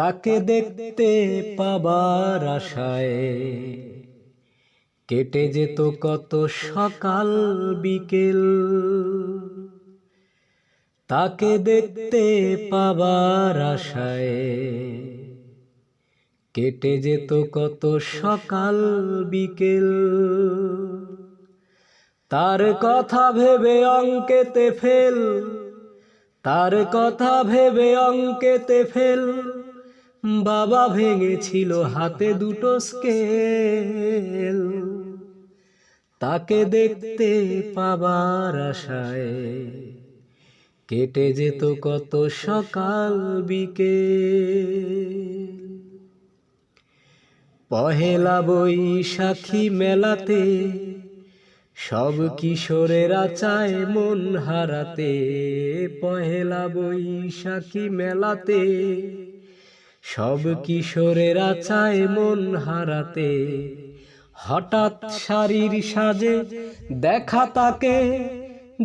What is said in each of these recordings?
তাকে দেখতে পাবার আশায় কেটে যেত কত সকাল বিকেল। তাকে দেখতে পাবার আশায় কেটে যেত কত সকাল বিকেল। তার কথা ভেবে অঙ্কেতে ফেল, তার কথা ভেবে অঙ্কেতে ফেল। বাবা ভেঙেছিল হাতে দুটো স্কেল। তাকে দেখতে পাবার আশায় কেটে যেত কত সকাল বিকেল। পহেলা বৈশাখী মেলাতে সব কিশোরেরা চায় মন হারাতে। পহেলা বৈশাখী মেলাতে সব কিশোরেরা চায় মন হারাতে। হঠাৎ শাড়ির সাজে দেখা তাকে,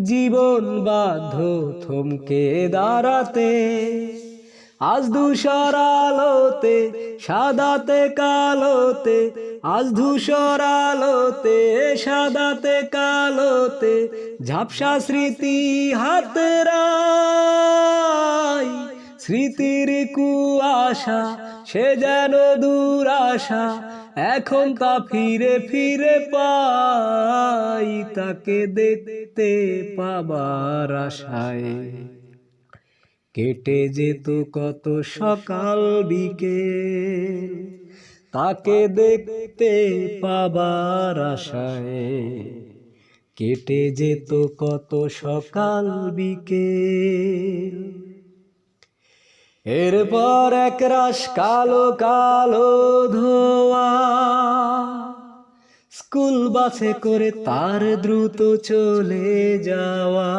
জীবন বাধ্য থমকে দাঁড়াতে। আজ ধূসর আলোতে সাদাতে কালোতে, আজ ধূসর আলোতে সাদাতে কালোতে, ঝাপসা স্মৃতি হাতড়ায়। স্মৃতির কুয়াশা সে যেন দুরাশা, এখন তা ফিরে ফিরে পাই। তাকে দেখতে পাবার আশায় কেটে যেত কত সকাল বিকেল। তাকে দেখতে পাবার আশায় কেটে যেত কত সকাল বিকেল। এরপর একরাশ কালো কালো ধোঁয়া স্কুল বাসে করে তার দ্রুত চলে যাওয়া।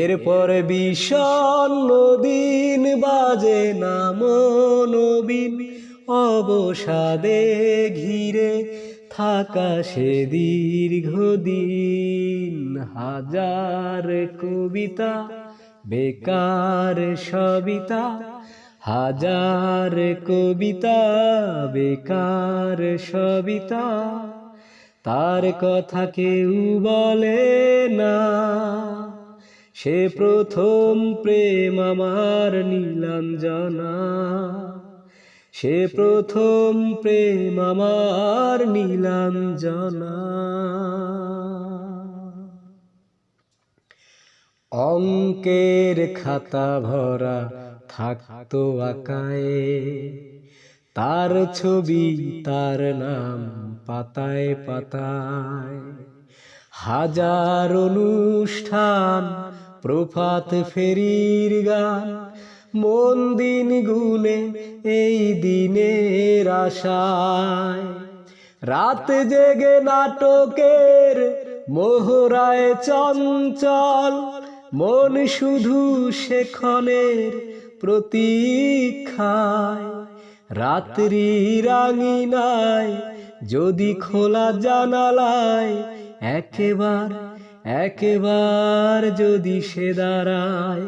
এরপর বিষণ্ণ দিন বাজে না মনোবিন, অবসাদে ঘিরে থাকা সে দীর্ঘদিন। হাজার কবিতা বেকার সবিতা, হাজার কবিতা বেকার সবিতা। তার কথা কেউ বলে না, সে প্রথম প্রেম আমার নীলাঞ্জনা। সে প্রথম প্রেম আমার নীলাঞ্জনা। অঙ্কের খাতা ভরা থাকতো আঁকায়, তার ছবি তার নাম পাতায় পাতায়। হাজার অনুষ্ঠান প্রভাত ফেরির গান, মন দিন গুনে এই দিনের আশায়। রাত জেগে নাটকের মোহরায় চঞ্চল, মন শুধু সেক্ষণের প্রতীক্ষায়। রাত্রি রাঙিনায় যদি খোলা জানালায় একবার যদি সে দাঁড়ায়।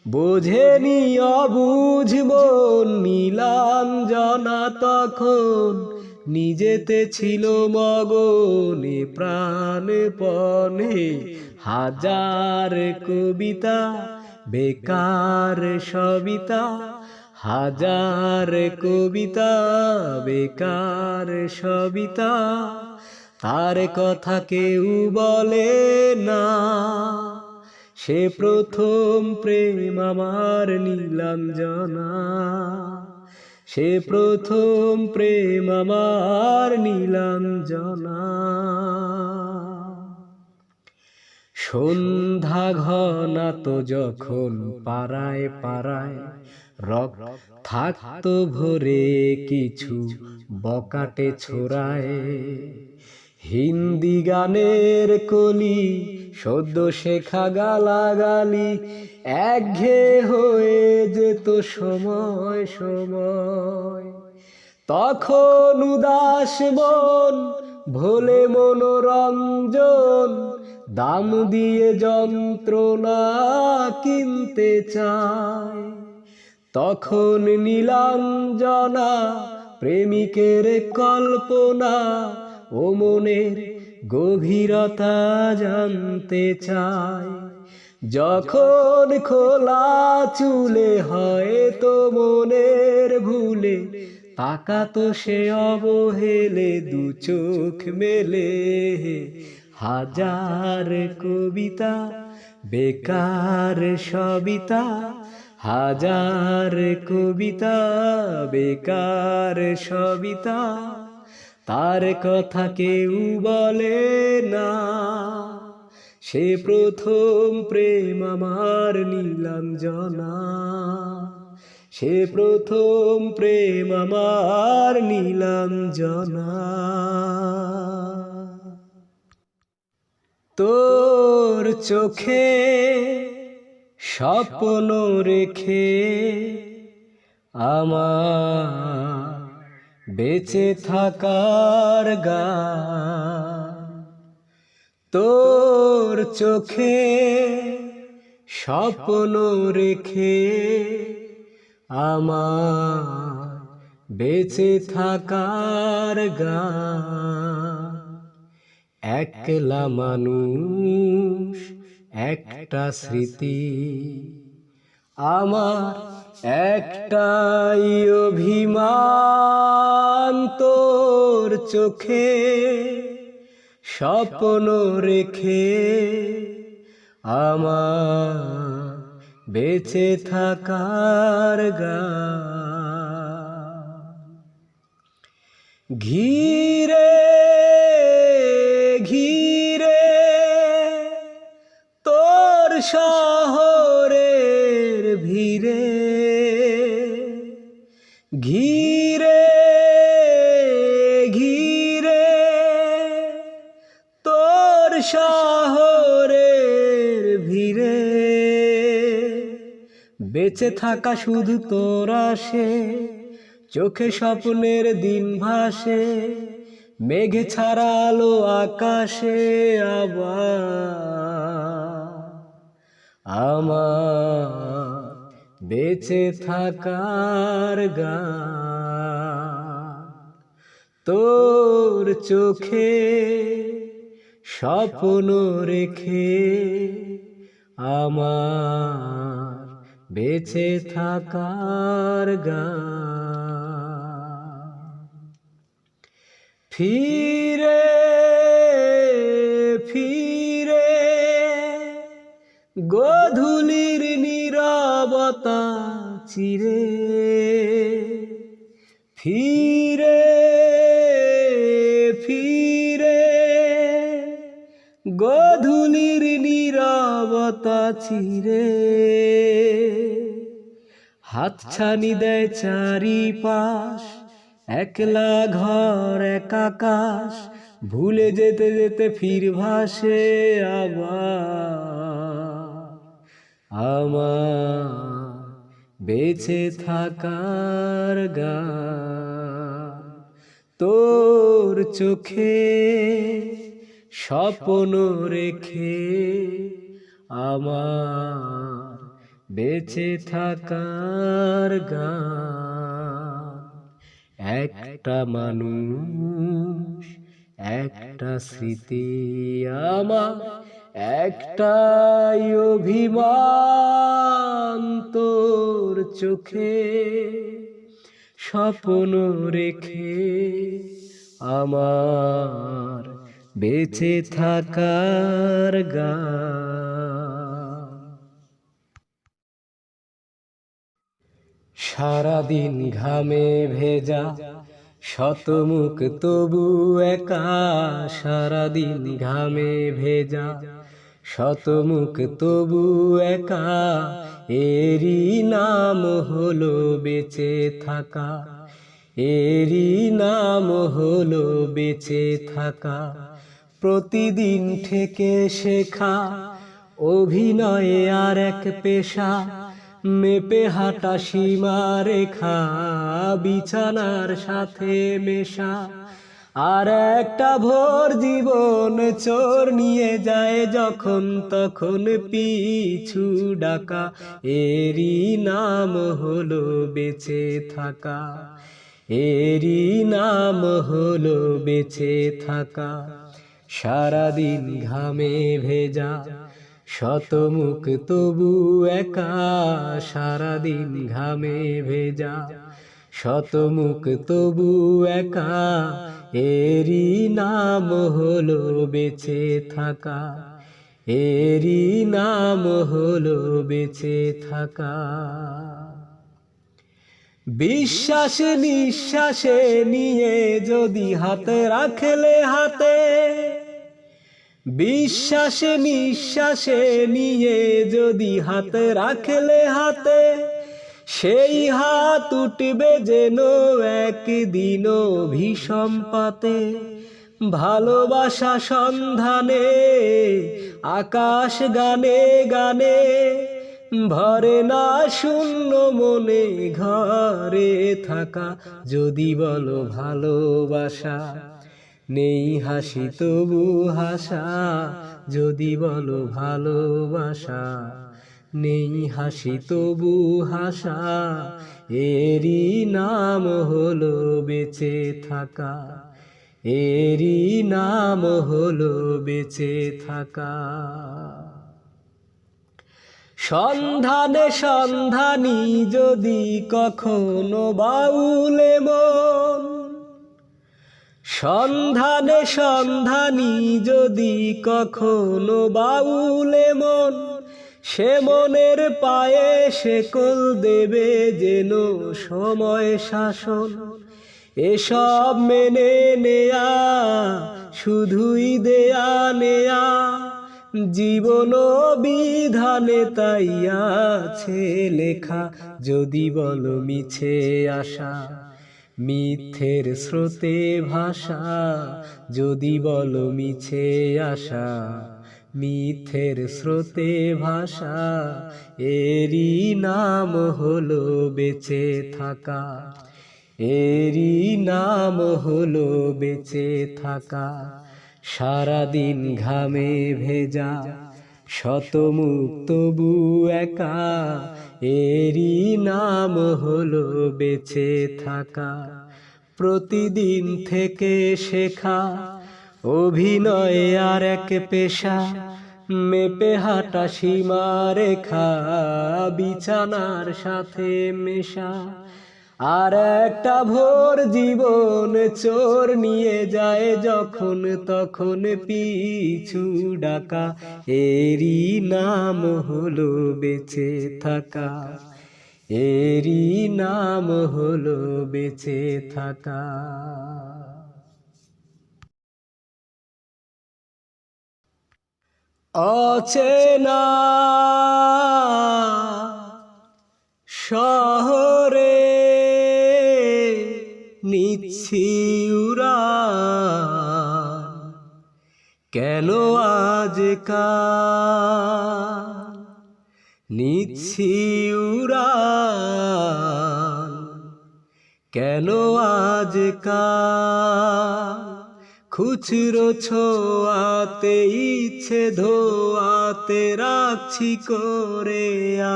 বোঝেনি অবুঝ মন নীলাঞ্জনা তখন, নিজেতে ছিল মগনে প্রাণপণে। হাজার কবিতা বেকার সবিতা, হাজার কবিতা বেকার সবিতা। তার কথা কেউ বলে না, সে প্রথম প্রেম আমার নীলাঞ্জনা। সে প্রথম প্রেম আমার নীলাঞ্জনা। সন্ধ্যা ঘনাত যখন পাড়ায় পাড়ায়, রক থাকতো ভরে কিছু বকাটে ছোড়ায়। হিন্দি গানের কলি সদ্য শেখা গালাগালি, একঘেয়ে হয়ে যেত সময় সময়। তখন উদাস মন ভোলে মনোরঞ্জন, দাম দিয়ে যন্ত্রণা কিনতে চায়। তখন নীলাঞ্জনা প্রেমিকের কল্পনা ও মনের গভীরতা জানতে চায়। যখন খোলা চুলে হয়তো মনের ভুলে তাকাতো সে অবহেলে দু চোখ মেলে। হাজার কবিতা বেকার সবিতা, হাজার কবিতা বেকার সবিতা, তার কথা কেউ বলে না। সে প্রথম প্রেম আমার নীলাঞ্জনা, সে প্রথম প্রেম আমার নীলাঞ্জনা। তোর চোখে স্বপ্ন রেখে আমার বেঁচে থাকার গান, তোর চোখে স্বপ্ন রেখে আমার বেঁচে থাকার গান। একলা মানুষ একটা স্মৃতি, আমার একটাই অভিমান। তোর চোখে স্বপ্ন রেখে আমার বেঁচে থাকার গান। ঘিরে ঘিরে তোর শহরের ভিড়ে, ঘিরে ঘিরে তোর শহরের ভিড়ে, বেঁচে থাকা শুধু তোর আসে, চোখে স্বপ্নের দিন ভাসে, মেঘে ছাড়ালো আকাশে আবার আমার বেঁচে থাকার গান। তোর চোখে স্বপ্ন রেখে আমার বেঁচে থাকার গান। ফিরে ফিরে গোধূলির নীরবতা চিরে, ফিরে ফিরে গোধূলির নীরবতা চিরে, হাতছানি দেয় চারিপাশ, একলা ঘর এক আকাশ, ভুলে যেতে যেতে ফির ভাসে আবার আমার বেঁচে থাকার গান। তোর চোখে স্বপ্ন রেখে আমার বেঁচে থাকার গান। একটা মানুষ একটা স্মৃতি, আমার একটাই অভিমান। তোর চোখে স্বপ্ন রেখে আমার বেঁচে থাকার গান। সারাদিন ঘামে ভেজা শতমুখ তবু একা, সারাদিন ঘামে ভেজা শতমুখ তবু একা, এরই নাম হলো বেঁচে থাকা, এরই নাম হলো বেঁচে থাকা। প্রতিদিন থেকে শেখা অভিনয়ে আর এক পেশা, মেপে হাঁটা সীমা রেখা বিছানার সাথে মেশা, আর একটা ভোর জীবন চোর নিয়ে যায় যখন তখন পিছু ডাকা, এরই নাম হলো বেঁচে থাকা, এরই নাম হলো বেঁচে থাকা। সারাদিন ঘামে ভেজা শতমুখ তবু একা, সারাদিন ঘামে ভেজা শতমুখ তবু একা, এরই নাম হলো বেঁচে থাকা, এরই নাম হলো বেঁচে থাকা। বিশ্বাস নিঃশ্বাসে নিয়ে যদি হাত রাখলে হাতে, বিশ্বাস নিঃশ্বাসে নিয়ে যদি হাত রাখলে হাতে, সেই হাত উঠবে যেন একদিনও ভীষণ পাতে। ভালোবাসা সন্ধানে আকাশ গানে গানে, ভরে না শূন্য মনে ঘরে থাকা। যদি বলো ভালোবাসা নেই হাসি তবু হাসা, যদি বলো ভালোবাসা নেই হাসি তবু হাসা, এরই নাম হলো বেঁচে থাকা, এরই নাম হলো বেঁচে থাকা। সন্ধানে সন্ধানী যদি কখনো বাউলে মন, সন্ধানে সন্ধানী যদি কখনো বাউলে মন, সে মনের পায়ে শেকল দেবে যেন সময় শাসন। এসব মেনে নেয়া শুধুই দেয়া নেয়া, জীবন বিধানে তাই আছে লেখা। যদি বলো মিছে আশা মিথ্যের স্রোতে ভাষা, যদি বলো মিছে আশা মিথ্যের স্রোতে ভাষা, এরই নাম হলো বেঁচে থাকা, এরই নাম হলো বেঁচে থাকা। সারাদিন ঘামে ভেজা শতমুখ তবু একা, এরই নাম হলো বেঁচে থাকা। প্রতিদিন থেকে শেখা অভিনয় আর এক পেশা, মেপে হাঁটা সীমারেখা বিছানার সাথে মেশা। আর একটা ভোর জীবন চোর নিয়ে যায় যখন তখন পিছু ডাকা, এরই নাম হলো বেঁচে থাকা, এরই নাম হলো বেঁচে থাকা। অচেনা শহরে নিচ্ছি উড়ান, কেন আজকাল নিচ্ছি উড়ান, কেন আজকাল খুচরো ছোঁয়াতে ইচ্ছে ধোয়াতে রাখছি করে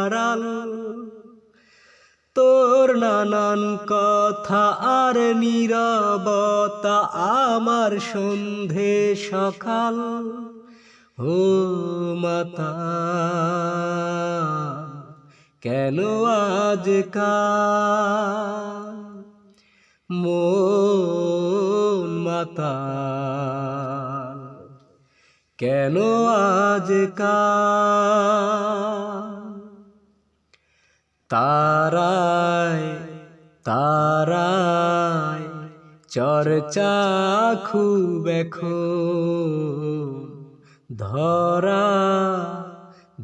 আড়াল। তোর নানান কথা আর নীরবতা আমার সন্ধে সকাল। ও মাতাল কেন আজকাল মন মাতাল, কেন আজকাল তারায় তারায় চর্চা খুব এখন ধরা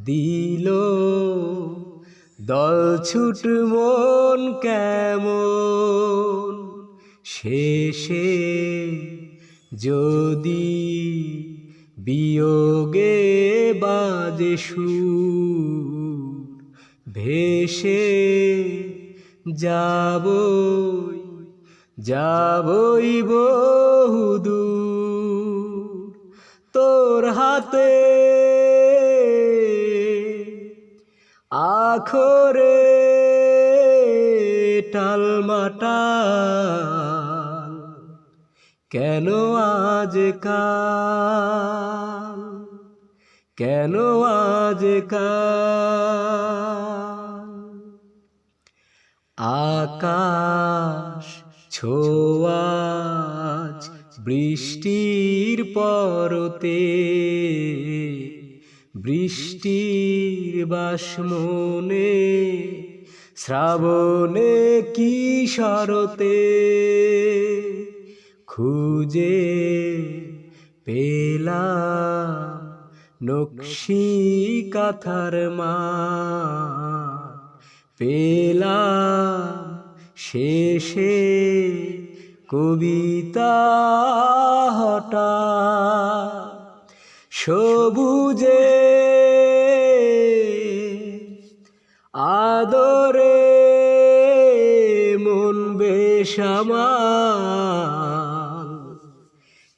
দিল দল ছুট মন কেমন শেষে যদি বিয়োগে বাজে সুর ভেসে যাবই যাবই বহুদূর তোর হাতে আখরে টালমাটাল কেন আজকাল কেন আজকাল আকাশ ছোঁয়াজ বৃষ্টির পরতে বৃষ্টির বাসমনে শ্রাবণে কি শরতে খুঁজে পেলাম নকশি কাঁথার মা পেলাম শেষে কবিতা হঠাৎ সবুজে আদরে মন বেসামাল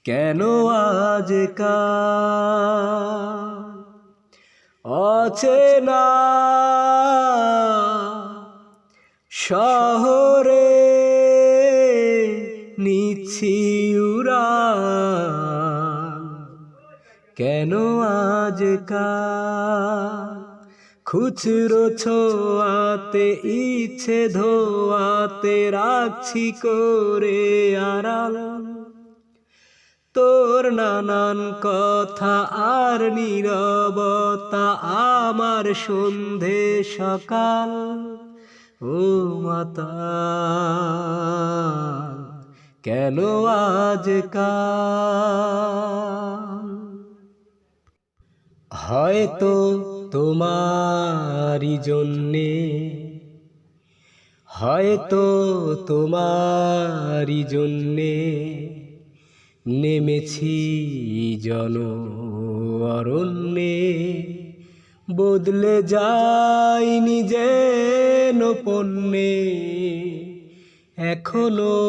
কেন আজকাল অচেনা শহরে নিচ্ছি উড়াল কেন আজকাল খুচরো ছোঁয়াতে ইচ্ছে ধোয়াতে রাখছি করে আড়াল তোর নানান কথা আর নীরবতা আমার সন্ধে সকাল ও মাতাল কেন আজকাল হয়তো তোমারই জন্যে হয়তো তোমারই জন্যে নেমেছি জন অরণ্যে বদলে যায়নি যেন পণ্যে এখনো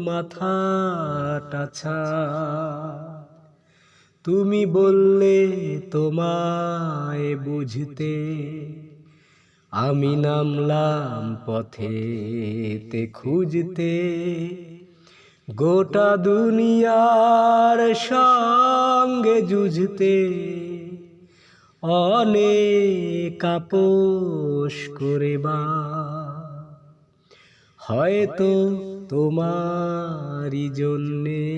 মাথাটা ছাড় তুমি বললে তোমায় বুঝতে আমি নামলাম পথেতে খুঁজতে গোটা দুনিয়ার সঙ্গে যুঝতে অনেক আপোষ করে বা হয়তো তোমারই জন্যে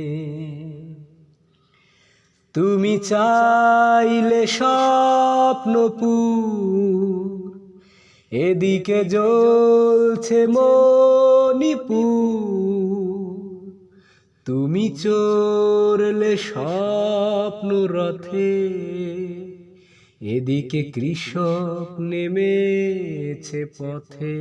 তুমি চাইলে স্বপ্নপুর এদিকে জ্বলছে মণিপুর তুমি চড়লে স্বপ্ন রথে এদিকে কৃষক নেমেছে পথে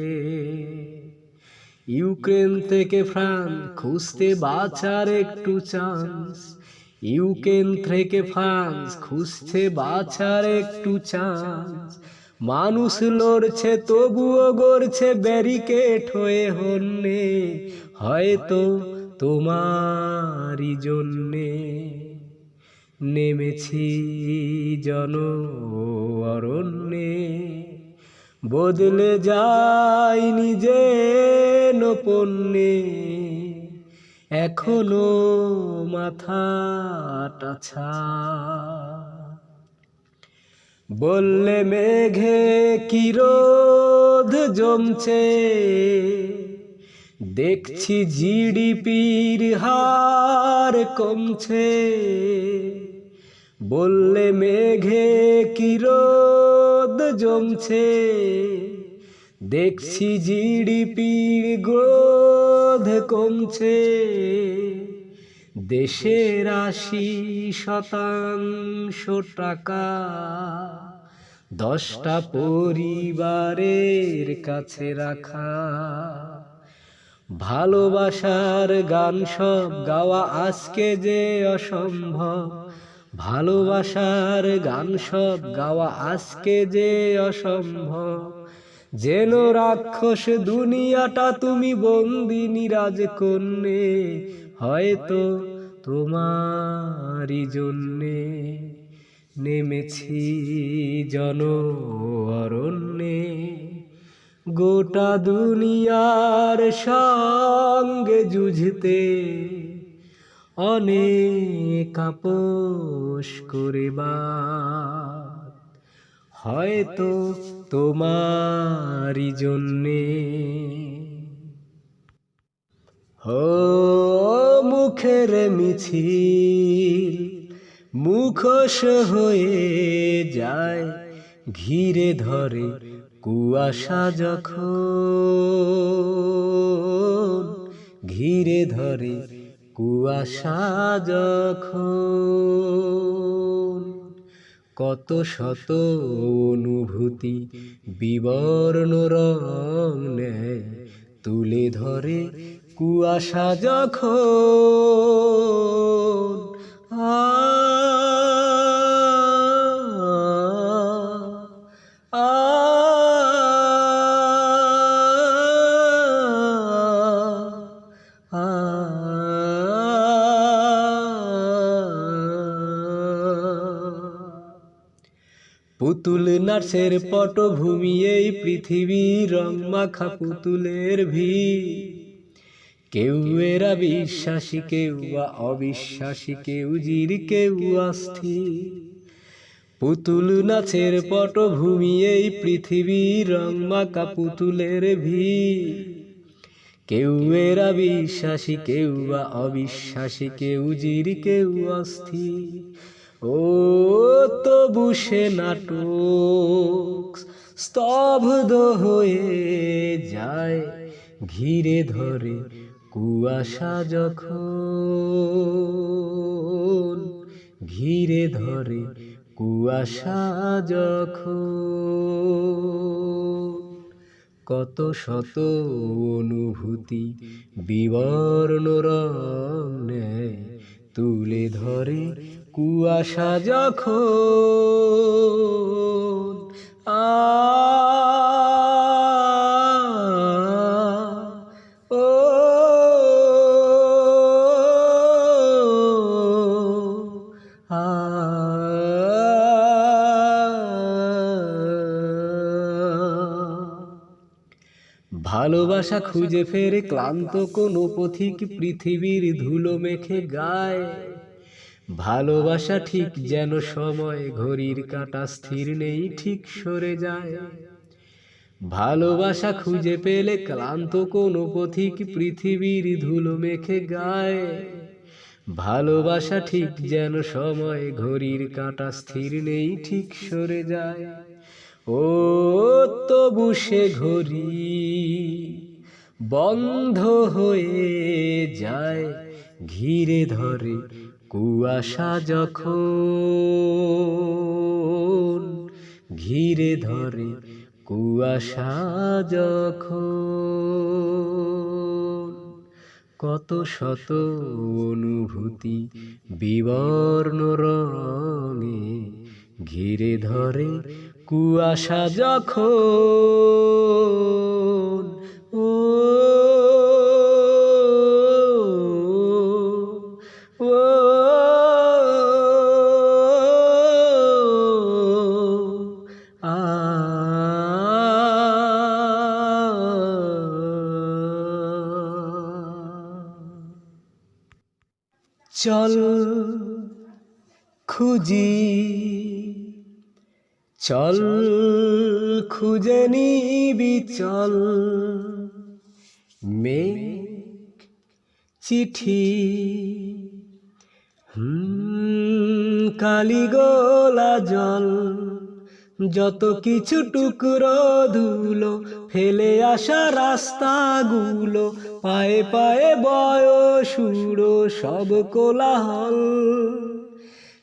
ইউক্রেন থেকে ফ্রান্স খুঁজতে বাঁচার একটু চান্স ইউক্রেন থেকে ফ্রান্স খুঁজছে বাঁচার একটু চান্স মানুষ লড়ছে তবুও গড়ছে ব্যারিকেড হয়ে হন্যে হয়তো তোমারই জন্যে নেমেছি জন অরণ্যে বদলে যায়নি যেন পণ্যে এখনো মাথাটা ছাড় বললে মেঘে কি রোদ জমছে দেখছি জিডিপির হার কমছে বললে মেঘে কি রোদ জমছে দেখছি জিডিপির গ্রোথ কমছে দেশের 80% টাকা 10টা পরিবারের কাছে রাখা ভালোবাসার গান সব গাওয়া আজকে যে অসম্ভব ভালোবাসার গান সব গাওয়া আজকে যে অসম্ভব যেন রাক্ষস দুনিয়াটা তুমি বন্দিনী রাজকন্যে, হয়তো তোমারই জন্যে নেমেছি জন অরণ্যে, গোটা দুনিয়ার সঙ্গে যুঝতে, অনেক আপোষ করে বাত, হয়তো তোমারই জন্যে। হো মুখের মিছিল মুখোশ হয়ে যায়, ঘিরে ধরে কুয়াশা যখন, ঘিরে ধরে কুয়াশা যখন, কত শত অনুভূতি বিবর্ণ রং নেয়, তুলে ধরে কুয়াশা যখন। আ আ আ পুতুল নাচের পটভূমি এই পৃথিবী, রং মাখা পুতুলের ভিড়, কেউ এরা বিশ্বাসী, কেউ বা অবিশ্বাসী, কেউ জির, কেউ অস্থির। পুতুল নাচের পটভূমি এই পৃথিবী, রং মাখা পুতুলের ভিড়, কেউ এরা বিশ্বাসী, কেউ বা অবিশ্বাসী, কেউ জির, কেউ অস্থির। ও তবু সে নাটক স্তব্ধ হয়ে যায়, ঘিরে ধরে কুয়াশা যখন, ঘিরে ধরে কুয়াশা যখন, কত শত অনুভূতি বিবর্ণ রং নেয়, তুলে ধরে কুয়াশা যখন। আ ও আ ভালোবাসা খুঁজে ফেরে ক্লান্ত কোনো পথিক পৃথিবীর ধুলো মেখে গায়, ভালোবাসা ঠিক যেন সময় ঘড়ির কাঁটা স্থির নেই, ঠিক সরে যায়। ভালোবাসা খুঁজে পেলে ক্লান্ত কোনো পথিক পৃথিবীর ধুলো মেখে গায়, ভালোবাসা ঠিক যেন সময় ঘড়ির কাঁটা স্থির নেই, ঠিক সরে যায়। ও তবু সে ঘড়ি বন্ধ হয়ে যায়, ঘিরে ধরে কুয়াশা যখন, ঘিরে ধরে কুয়াশা যখন, কত শত অনুভূতি বিবর্ণ রঙে, ঘিরে ধরে কুয়াশা যখন। ও ও আ চল খুঁজি, চল খুঁজে নিবি, চল মেঘ চিঠি, কালি গোলা জল, যত কিছু টুকরো ধুলো ফেলে আসা রাস্তাগুলো, পায়ে পায়ে বয়স উড়ো সব কোলাহল,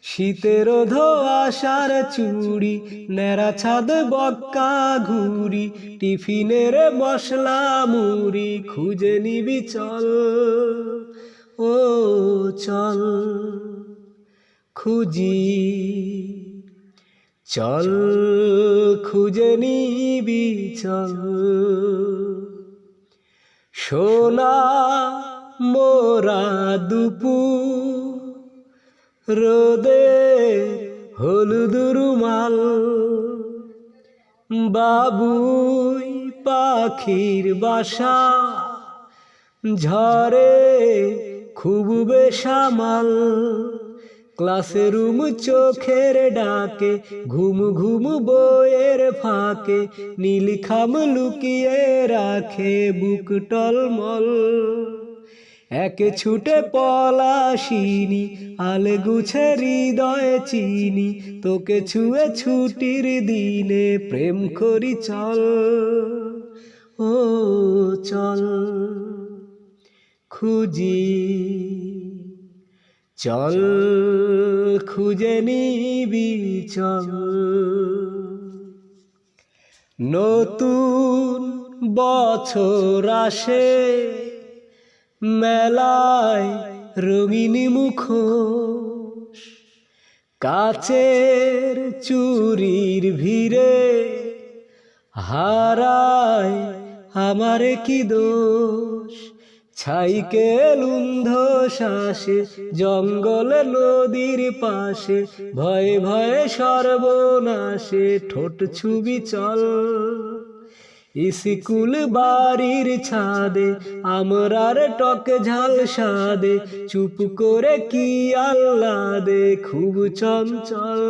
শীতের ধোঁয়াশার চুড়ি, নেড়া ছাদ বক্কা ঘুরি, টিফিনের মশলা মুড়ি, খুঁজে নিবি চল। ও চল খুঁজি, চল খুঁজে নিবি চল সোনা মোরা দুপুর রোদে হলুদ রুমাল বাবুই পাখির বাসা ঝরে খুব বেসামাল ক্লাসরুম চোখের ডাকে ঘুম ঘুম বইয়ের ফাঁকে নীলখাম লুকিয়ে রাখে বুক টলমল একে ছুটে পলাশিনী আলগুছে হৃদয়ে চিনি তোকে ছুঁয়ে ছুটির দিনে প্রেম করি চল ও চল খুঁজি চল খুঁজে নিবি চল নতুন বছর আসে মেলায় রঙিন মুখোশ কাচের চুরির ভিড়ে হারায় আমার কি দোষ ছাইকেল উন্ধশ্বাসে জঙ্গল নদীর পাশে ভয়ে ভয়ে সর্বনাশে ঠোঁট ছুবি চল স্কুল বাড়ির ছাদে আমরার টক ঝাল সাদে চুপ করে কি আহ্লাদে খুব চঞ্চল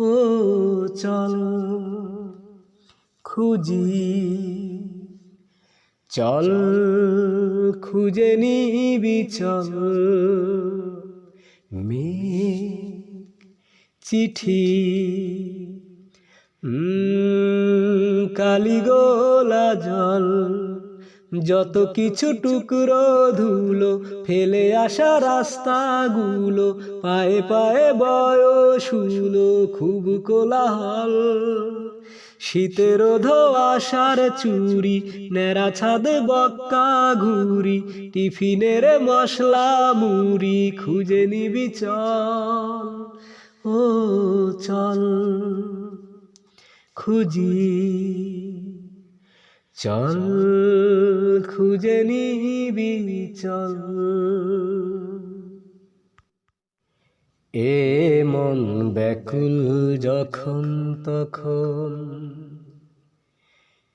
ও চল খুঁজি চল খুঁজে নিবি চল চিঠি কালিগোলা জল যত কিছু টুকরো ধুলো ফেলে আসা রাস্তাগুলো পায়ে পায়ে বয়স হলো খুব কোলাহল শীতের ধোঁয়াশার চুরি নেড়া ছাদে বক্কা ঘুরি টিফিনের মশলা মুড়ি খুঁজে নিবি চল ও চল খুঁজি চল খুঁজে নিবি চল এ মন ব্যাকুল যখন তখন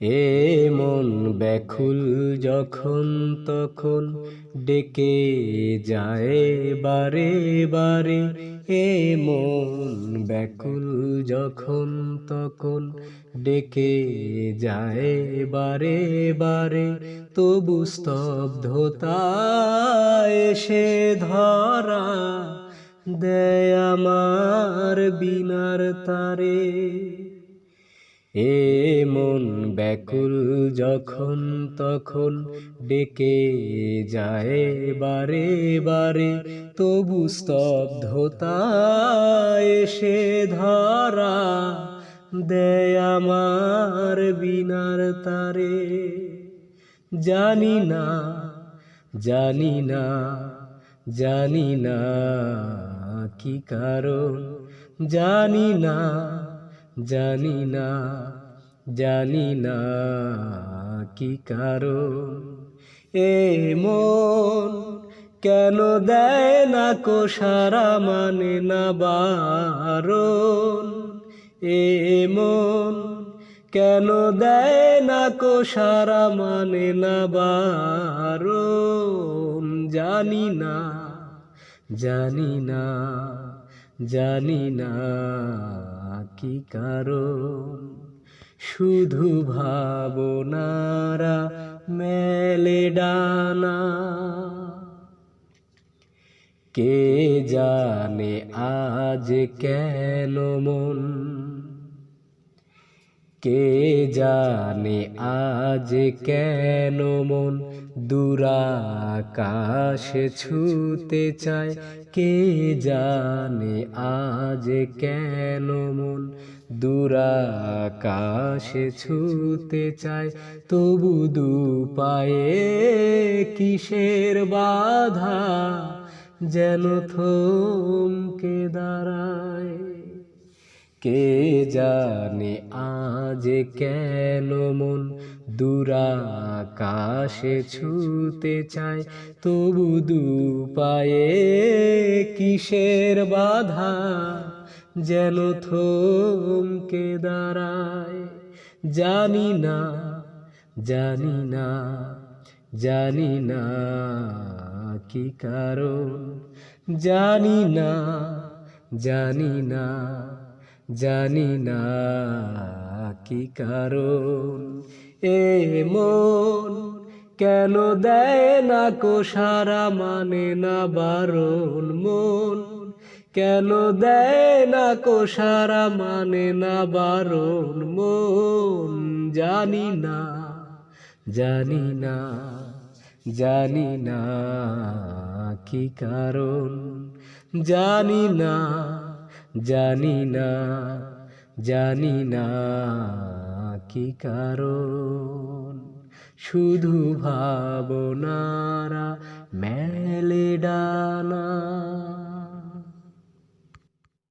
এ মন ব্যাকুল যখন তখন ডেকে যায় বারে বারে এ মন ব্যাকুল যখন তখন ডেকে যায় বারে বারে তবু স্তব্ধতা এসে ধরা দেয় আমার বিনার তারে এ মন ব্যাকুল যখন তখন ডেকে যায় বারে বারে তবু স্তব্ধতা এসে ধরা দেয় আমার বিনার তারে জানি না জানি না জানি না কি কারণ জানি না জানি না জানি না কি কারণ এ মন কেন দেয় না কো সারা মানে না বারণ এ মন কেন দেয় না কো সারা মানে না বারণ জানি না জানি না জানি না কি কারণ শুধু ভাবনারা মেলে ডানা কে জানে আজ কেন মন কে জানে আজ কেন মন দূরাকাশে ছুতে চায় কে জানে আজ কেন মন দূরাকাশে ছুতে চায় তবু দু পায়ে কিসের বাধা যেন থমকে দাঁড়ায় কে জানে আজ কেন মন দূরাকাশে ছুতে চায়, তবু দুপায়ে কিসের বাধা যেন থমকে দাঁড়ায়। জানি না, জানি না, জানি না কি কারণ, জানি না, জানি না, জানি না কি কারণ। এ মন কেন দেয় না কো সারা, মানে না বারণ। মন কেন দেয় না কো সারা, মানে না বারণ। মন জানি না, জানি না, জানি না কি কারণ, জানি না, জানি না, জানি না কি কারণ। শুধু ভাবনারা মেলে ডানা।